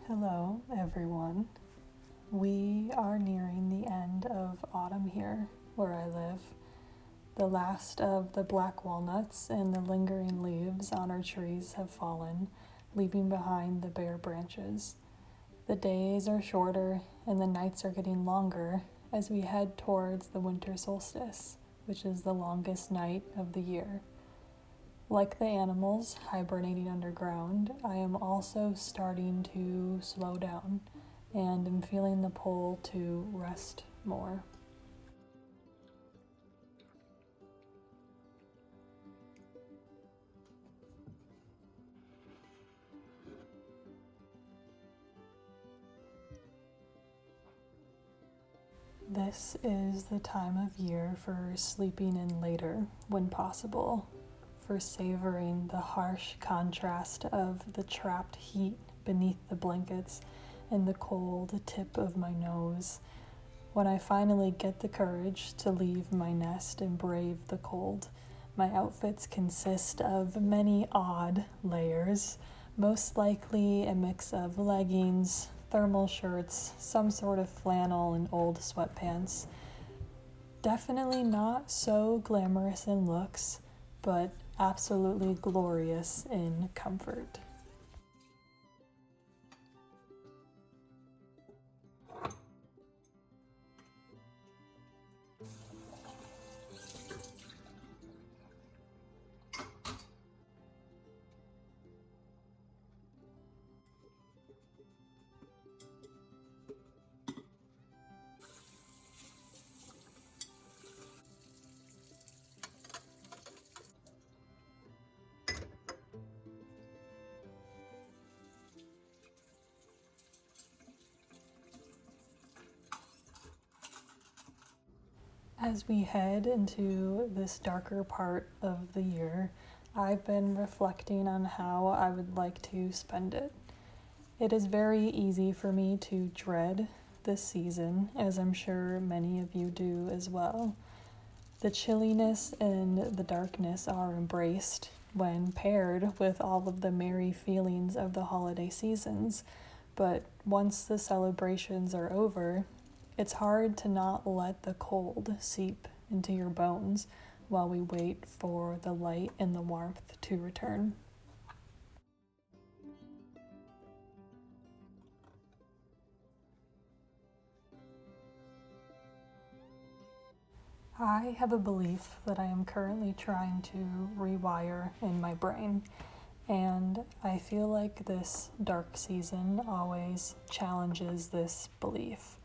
Hello, everyone. We are nearing the end of autumn here where I live. The last of the black walnuts and the lingering leaves on our trees have fallen, leaving behind the bare branches. The days are shorter and the nights are getting longer as we head towards the winter solstice, which is the longest night of the year. Like the animals hibernating underground, I am also starting to slow down and am feeling the pull to rest more. This is the time of year for sleeping in later when possible, for savoring the harsh contrast of the trapped heat beneath the blankets and the cold tip of my nose. When I finally get the courage to leave my nest and brave the cold, my outfits consist of many odd layers, most likely a mix of leggings, thermal shirts, some sort of flannel, and old sweatpants. Definitely not so glamorous in looks, but absolutely glorious in comfort. As we head into this darker part of the year, I've been reflecting on how I would like to spend it. It is very easy for me to dread this season, as I'm sure many of you do as well. The chilliness and the darkness are embraced when paired with all of the merry feelings of the holiday seasons, but once the celebrations are over, it's hard to not let the cold seep into your bones while we wait for the light and the warmth to return. I have a belief that I am currently trying to rewire in my brain, and I feel like this dark season always challenges this belief.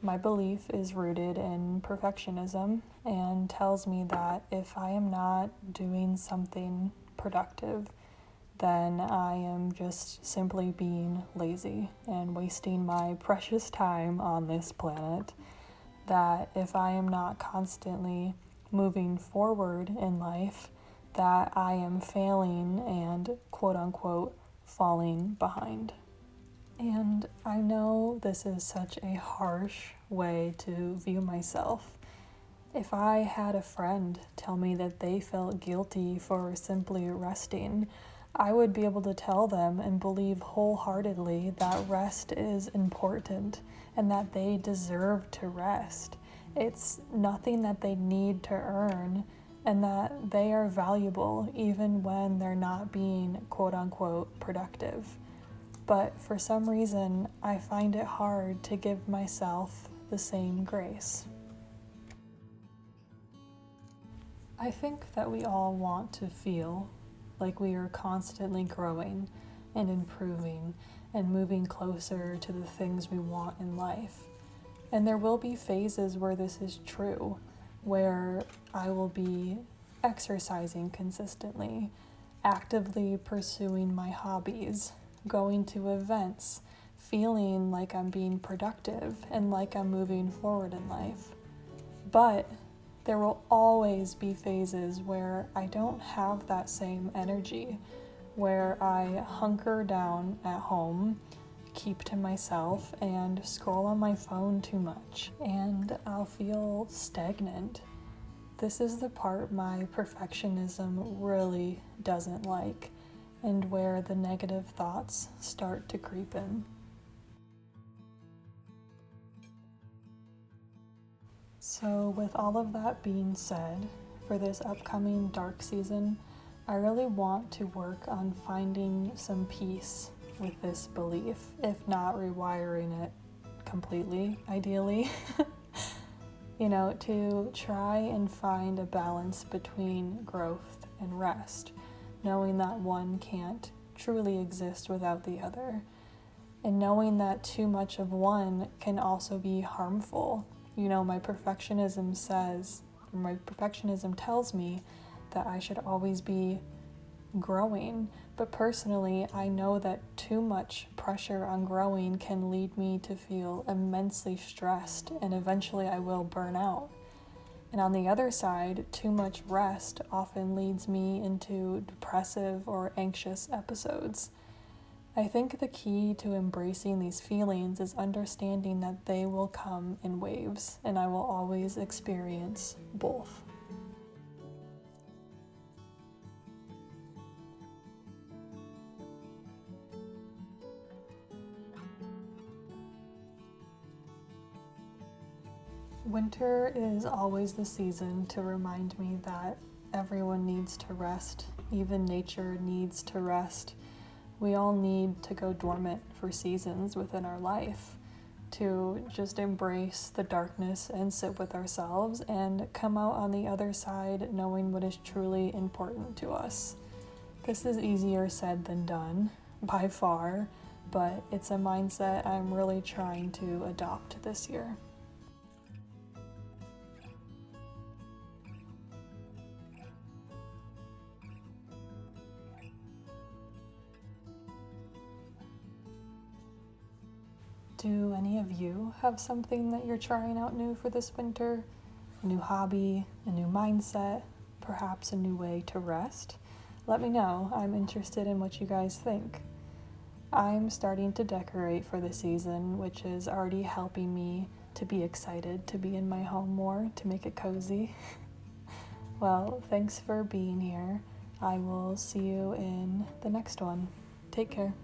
My belief is rooted in perfectionism and tells me that if I am not doing something productive, then I am just simply being lazy and wasting my precious time on this planet. That if I am not constantly moving forward in life, that I am failing and quote unquote falling behind. And I know this is such a harsh way to view myself. If I had a friend tell me that they felt guilty for simply resting, I would be able to tell them and believe wholeheartedly that rest is important and that they deserve to rest. It's nothing that they need to earn, and that they are valuable even when they're not being quote unquote productive. But for some reason, I find it hard to give myself the same grace. I think that we all want to feel like we are constantly growing and improving and moving closer to the things we want in life. And there will be phases where this is true, where I will be exercising consistently, actively pursuing my hobbies, going to events, feeling like I'm being productive and like I'm moving forward in life. But there will always be phases where I don't have that same energy, where I hunker down at home, keep to myself, and scroll on my phone too much, and I'll feel stagnant. This is the part my perfectionism really doesn't like. and where the negative thoughts start to creep in. So with all of that being said, for this upcoming dark season, I really want to work on finding some peace with this belief, if not rewiring it completely, ideally. To try and find a balance between growth and rest, knowing that one can't truly exist without the other, and knowing that too much of one can also be harmful. My perfectionism tells me that I should always be growing, but personally, I know that too much pressure on growing can lead me to feel immensely stressed, and eventually I will burn out. And on the other side, too much rest often leads me into depressive or anxious episodes. I think the key to embracing these feelings is understanding that they will come in waves, and I will always experience both. Winter is always the season to remind me that everyone needs to rest. Even nature needs to rest. We all need to go dormant for seasons within our life, to just embrace the darkness and sit with ourselves and come out on the other side knowing what is truly important to us. This is easier said than done, by far, but it's a mindset I'm really trying to adopt this year. Do any of you have something that you're trying out new for this winter? A new hobby, a new mindset, perhaps a new way to rest? Let me know. I'm interested in what you guys think. I'm starting to decorate for the season, which is already helping me to be excited to be in my home more, to make it cozy. Well, thanks for being here. I will see you in the next one. Take care.